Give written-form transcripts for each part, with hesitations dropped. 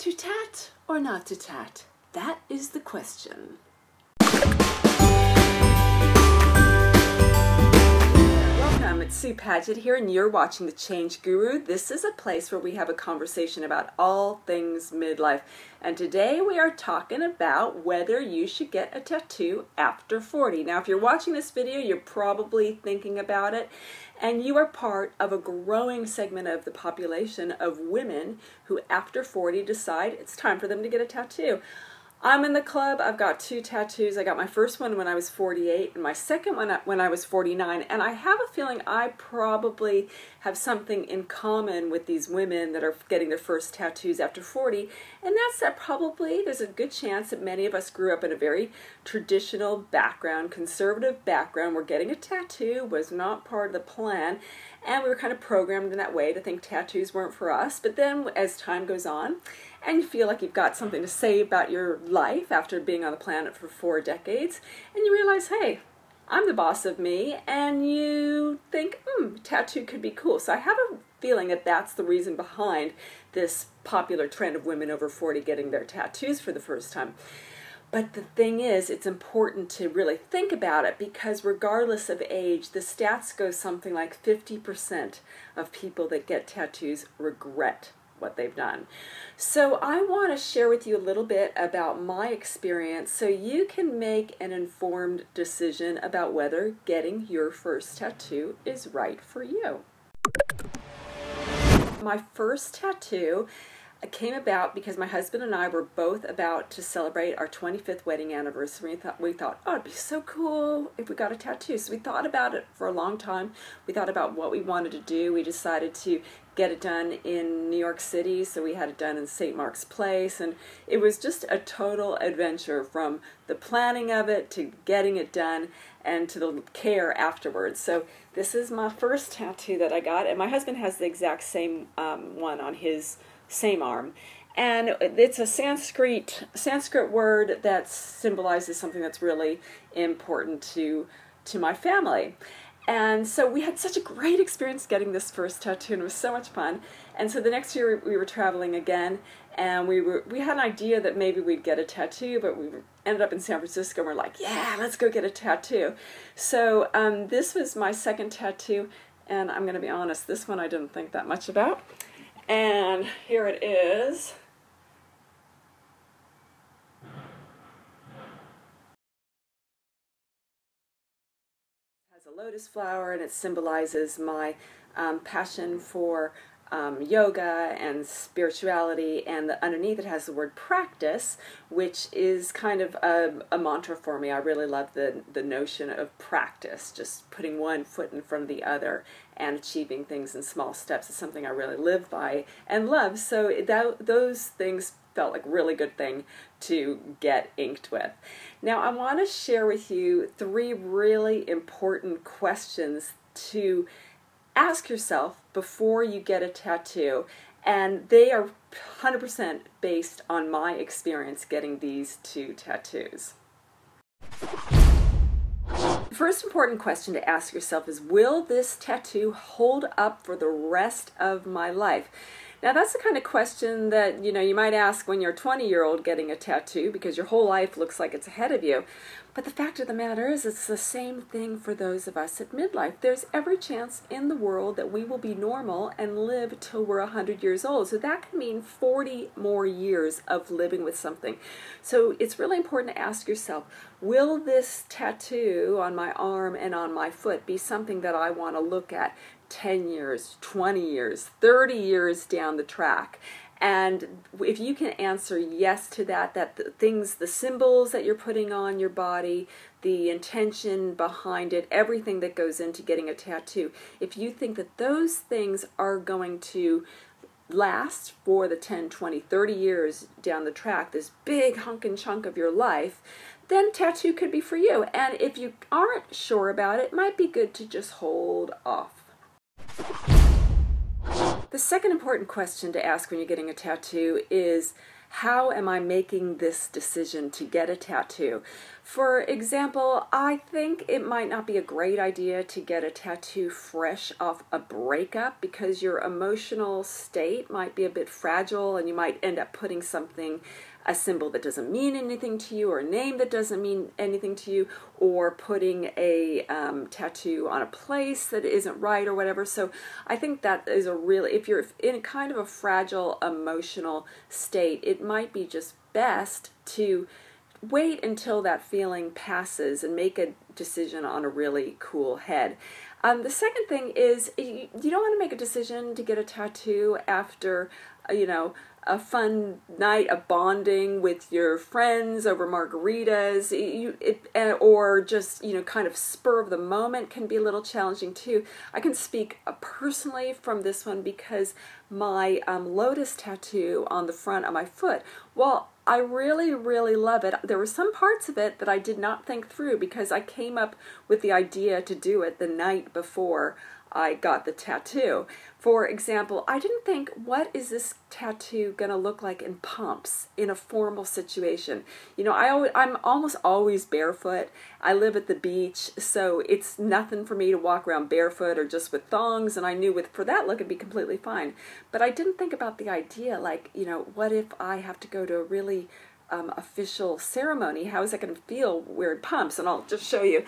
To tat or not to tat? That is the question. Welcome, it's Sue Paget here, and you're watching The Change Guru. This is a place where we have a conversation about all things midlife. And today we are talking about whether you should get a tattoo after 40. Now, if you're watching this video, you're probably thinking about it, and you are part of a growing segment of the population of women who after 40 decide it's time for them to get a tattoo. I'm in the club. I've got 2 tattoos. I got my first one when I was 48 and my second one when I was 49. And I have a feeling I probably have something in common with these women that are getting their first tattoos after 40. And that's that probably there's a good chance that many of us grew up in a very traditional background, conservative background, where getting a tattoo was not part of the plan. And we were kind of programmed in that way to think tattoos weren't for us. But then as time goes on, and you feel like you've got something to say about your life after being on the planet for 4 decades, and you realize, hey, I'm the boss of me, and you think, tattoo could be cool. So I have a feeling that that's the reason behind this popular trend of women over 40 getting their tattoos for the first time. But the thing is, it's important to really think about it, because regardless of age, the stats go something like 50% of people that get tattoos regret what they've done. So I want to share with you a little bit about my experience so you can make an informed decision about whether getting your first tattoo is right for you. My first tattoo came about because my husband and I were both about to celebrate our 25th wedding anniversary. We thought, oh, it'd be so cool if we got a tattoo. So we thought about it for a long time. We thought about what we wanted to do. We decided to get it done in New York City, so we had it done in St. Mark's Place, and it was just a total adventure, from the planning of it to getting it done and to the care afterwards. So this is my first tattoo that I got, and my husband has the exact same one on his same arm. And it's a Sanskrit word that symbolizes something that's really important to my family. And so we had such a great experience getting this first tattoo, and it was so much fun. And so the next year we were traveling again, and we had an idea that maybe we'd get a tattoo, but we ended up in San Francisco, and we're like, yeah, let's go get a tattoo. So this was my second tattoo, and I'm going to be honest, this one I didn't think that much about. And here it is. It has a lotus flower, and it symbolizes my passion for yoga and spirituality, and underneath it has the word practice, which is kind of a mantra for me. I really love the notion of practice, just putting one foot in front of the other and achieving things in small steps is something I really live by and love. So those things felt like a really good thing to get inked with. Now I want to share with you 3 really important questions to ask yourself before you get a tattoo, and they are 100% based on my experience getting these 2 tattoos. The first important question to ask yourself is, will this tattoo hold up for the rest of my life? Now that's the kind of question that you might ask when you're a 20-year-old getting a tattoo, because your whole life looks like it's ahead of you. But the fact of the matter is, it's the same thing for those of us at midlife. There's every chance in the world that we will be normal and live till we're 100 years old. So that could mean 40 more years of living with something. So it's really important to ask yourself, will this tattoo on my arm and on my foot be something that I want to look at 10 years, 20 years, 30 years down the track? And if you can answer yes to that the symbols that you're putting on your body, the intention behind it, everything that goes into getting a tattoo, if you think that those things are going to last for the 10, 20, 30 years down the track, this big hunkin' chunk of your life, then tattoo could be for you. And if you aren't sure about it, it might be good to just hold off. The second important question to ask when you're getting a tattoo is, how am I making this decision to get a tattoo? For example, I think it might not be a great idea to get a tattoo fresh off a breakup because your emotional state might be a bit fragile and you might end up putting something, a symbol that doesn't mean anything to you or a name that doesn't mean anything to you, or putting a tattoo on a place that isn't right or whatever. So I think that is a really, if you're in kind of a fragile emotional state, it might be just best to wait until that feeling passes and make a decision on a really cool head. The second thing is you don't want to make a decision to get a tattoo after, a fun night of bonding with your friends over margaritas, or just, kind of spur of the moment can be a little challenging too. I can speak personally from this one because my lotus tattoo on the front of my foot, well, I really, really love it. There were some parts of it that I did not think through because I came up with the idea to do it the night before I got the tattoo. For example, I didn't think, what is this tattoo going to look like in pumps in a formal situation? I'm almost always barefoot. I live at the beach, so it's nothing for me to walk around barefoot or just with thongs, and I knew for that look it'd be completely fine. But I didn't think about the idea, what if I have to go to a really official ceremony? How is that going to feel wearing pumps? And I'll just show you.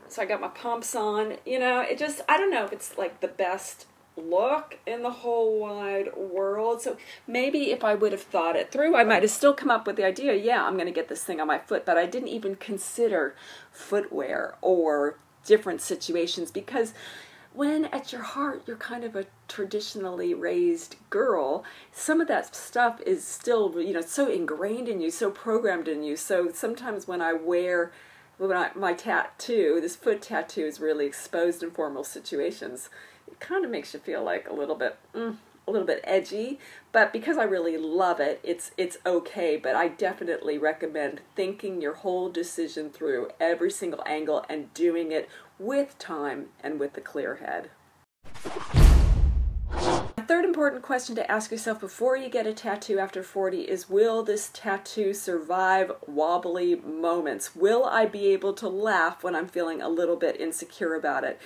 So I got my pumps on, I don't know if it's like the best look in the whole wide world. So maybe if I would have thought it through, I might have still come up with the idea, yeah, I'm going to get this thing on my foot, but I didn't even consider footwear or different situations, because when at your heart you're kind of a traditionally raised girl, some of that stuff is still, so ingrained in you, so programmed in you. So sometimes when I wear my tattoo, this foot tattoo, is really exposed in formal situations, it kind of makes you feel like a little bit edgy. But because I really love it, it's okay. But I definitely recommend thinking your whole decision through, every single angle, and doing it with time and with a clear head. The third important question to ask yourself before you get a tattoo after 40 is, will this tattoo survive wobbly moments? Will I be able to laugh when I'm feeling a little bit insecure about it?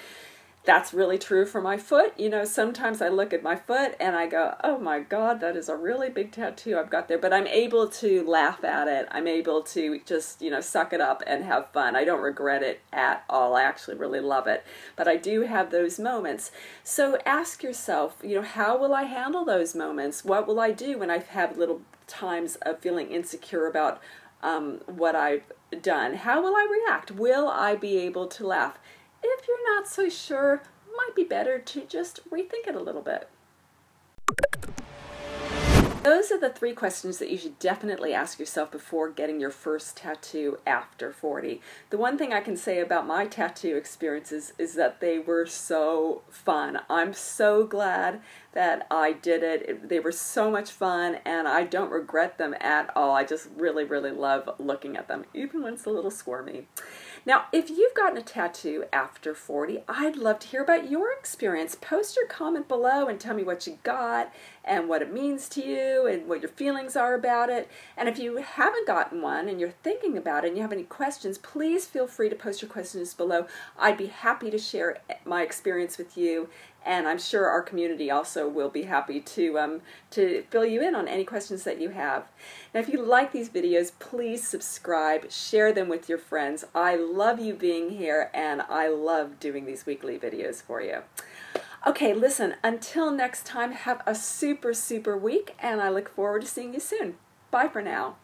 That's really true for my foot. Sometimes I look at my foot and I go, oh my God, that is a really big tattoo I've got there. But I'm able to laugh at it. I'm able to just, suck it up and have fun. I don't regret it at all. I actually really love it. But I do have those moments. So ask yourself, how will I handle those moments? What will I do when I have little times of feeling insecure about what I've done? How will I react? Will I be able to laugh? If you're not so sure, it might be better to just rethink it a little bit. Those are the 3 questions that you should definitely ask yourself before getting your first tattoo after 40. The one thing I can say about my tattoo experiences is that they were so fun. I'm so glad that I did it. They were so much fun, and I don't regret them at all. I just really, really love looking at them, even when it's a little squirmy. Now, if you've gotten a tattoo after 40, I'd love to hear about your experience. Post your comment below and tell me what you got and what it means to you and what your feelings are about it. And if you haven't gotten one and you're thinking about it and you have any questions, please feel free to post your questions below. I'd be happy to share my experience with you, and I'm sure our community also will be happy to fill you in on any questions that you have. Now, if you like these videos, please subscribe, share them with your friends. I love you being here, and I love doing these weekly videos for you. Okay, listen, until next time, have a super, super week, and I look forward to seeing you soon. Bye for now.